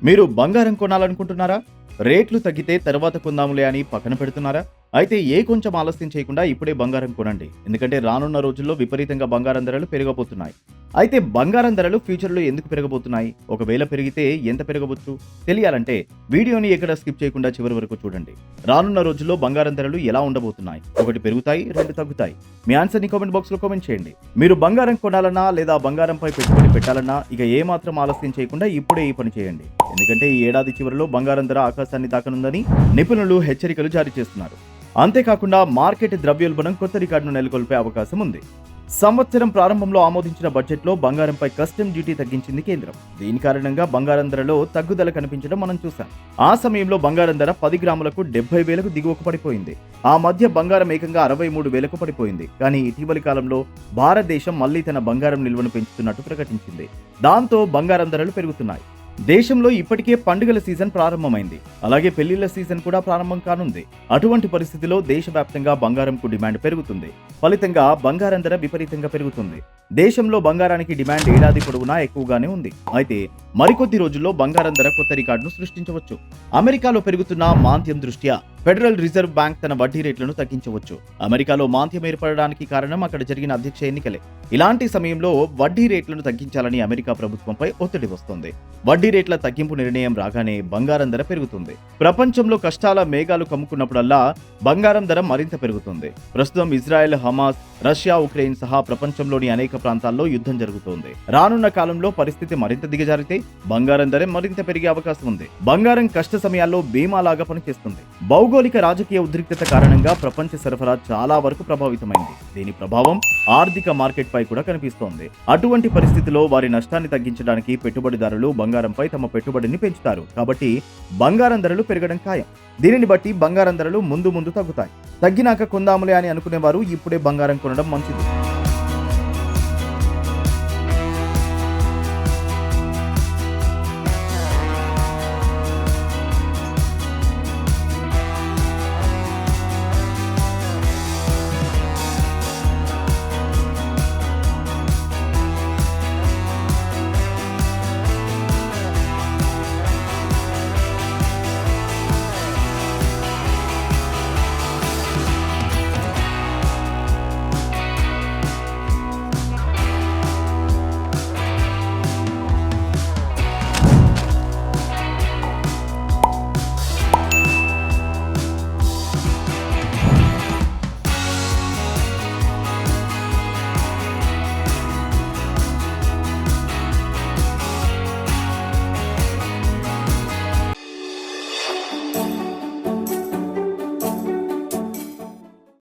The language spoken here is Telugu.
మీరు బంగారం కొనాలనుకుంటున్నారా? రేట్లు తగ్గితే తర్వాత కొందాములే అని పక్కన పెడుతున్నారా? అయితే కొంచెం ఆలస్యం చేయకుండా ఇప్పుడే బంగారం కొనండి. ఎందుకంటే రానున్న రోజుల్లో విపరీతంగా బంగారం ధరలు పెరగబోతున్నాయి. అయితే బంగారం ధరలు ఫ్యూచర్‌లో ఎందుకు పెరగబోతున్నాయి? ఒకవేళ పెరిగితే ఎంత పెరగవచ్చు? తెలియాలంటే వీడియోని ఎక్కడ స్కిప్ చేయకుండా చివరి వరకు చూడండి. రానున్న రోజుల్లో బంగారం ధరలు ఎలా ఉండబోతున్నాయి? 1 పెరుగుతాయి, 2 తగ్గుతాయి. మీ ఆన్సర్‌ని కామెంట్ బాక్స్‌లో కామెంట్ చేయండి. మీరు బంగారం కొనాలన్నా లేదా బంగారంపై పెట్టుబడి పెట్టాలన్నా ఇక ఏమాత్రం ఆలస్యం చేయకుండా ఇప్పుడే ఈ పని చేయండి. ఎందుకంటే ఈ ఏడాది చివరిలో బంగారం ధర ఆకాశాన్ని తాకనుందని నిపుణులు హెచ్చరికలు జారీ చేస్తున్నారు. అంతేకాకుండా మార్కెట్ ద్రవ్యోల్బణం కొత్త రికార్డును నెలకొల్పే అవకాశం ఉంది. సంవత్సరం ప్రారంభంలో ఆమోదించిన బడ్జెట్లో బంగారంపై కస్టమ్ డ్యూటీ తగ్గించింది కేంద్రం. దీని కారణంగా బంగారం ధరలో తగ్గుదల కనిపించడం మనం చూసాం. ఆ సమయంలో బంగారం ధర 10 గ్రాములకు 70,000కు దిగువకు పడిపోయింది. ఆ మధ్య బంగారం ఏకంగా 63,000కు పడిపోయింది. కానీ ఇటీవలి కాలంలో భారతదేశం మళ్లీ తన బంగారం నిల్వను పెంచుతున్నట్టు ప్రకటించింది. దాంతో బంగారం ధరలు పెరుగుతున్నాయి. దేశంలో ఇప్పటికే పండుగల సీజన్ ప్రారంభమైంది. అలాగే పెళ్లిళ్ల సీజన్ కూడా ప్రారంభం కానుంది. అటువంటి పరిస్థితిలో దేశవ్యాప్తంగా బంగారంకు డిమాండ్ పెరుగుతుంది. ఫలితంగా బంగారం ధర విపరీతంగా పెరుగుతుంది. దేశంలో బంగారానికి డిమాండ్ ఏడాది పొడవునా ఎక్కువగానే ఉంది. అయితే మరికొద్ది రోజుల్లో బంగారం ధర కొత్త రికార్డును సృష్టించవచ్చు. అమెరికాలో పెరుగుతున్న మాంద్యం దృష్ట్యా ఫెడరల్ రిజర్వ్ బ్యాంక్ తన వడ్డీ రేట్లను తగ్గించవచ్చు. అమెరికాలో మాంద్యం ఏర్పడడానికి కారణం అక్కడ జరిగిన అధ్యక్ష ఎన్నికలే. ఇలాంటి సమయంలో వడ్డీ రేట్లను తగ్గించాలని అమెరికా ప్రభుత్వంపై ఒత్తిడి వస్తుంది. వడ్డీ రేట్ల తగ్గింపు నిర్ణయం రాగానే బంగారం ధర పెరుగుతుంది. ప్రపంచంలో కష్టాల మేఘాలు కమ్ముకున్నప్పుడల్లా బంగారం ధర మరింత పెరుగుతుంది. ప్రస్తుతం ఇజ్రాయెల్, హమాస్, రష్యా, ఉక్రెయిన్ సహా ప్రపంచంలోని అనేక ప్రాంతాల్లో యుద్ధం జరుగుతోంది. రానున్న కాలంలో పరిస్థితి మరింత దిగజారితే బంగారం ధర మరింత పెరిగే అవకాశం ఉంది. బంగారం కష్ట సమయాల్లో బీమాలాగా పనిచేస్తుంది. భౌగోళిక రాజకీయ ఉద్రిక్తత కారణంగా ప్రపంచ సరఫరా చాలా వరకు ప్రభావితమైంది. దీని ప్రభావం ఆర్థిక మార్కెట్ పై కూడా కనిపిస్తోంది. అటువంటి పరిస్థితిలో వారి నష్టాన్ని తగ్గించడానికి పెట్టుబడిదారులు బంగారంపై తమ పెట్టుబడిని పెంచుతారు. కాబట్టి బంగారం ధరలు పెరగడం ఖాయం. దీనిని బట్టి బంగారం ధరలు ముందు తగ్గుతాయి. తగ్గినాక కొందాములే అని అనుకునేవారు ఇప్పుడే బంగారం కొనడం మంచిది.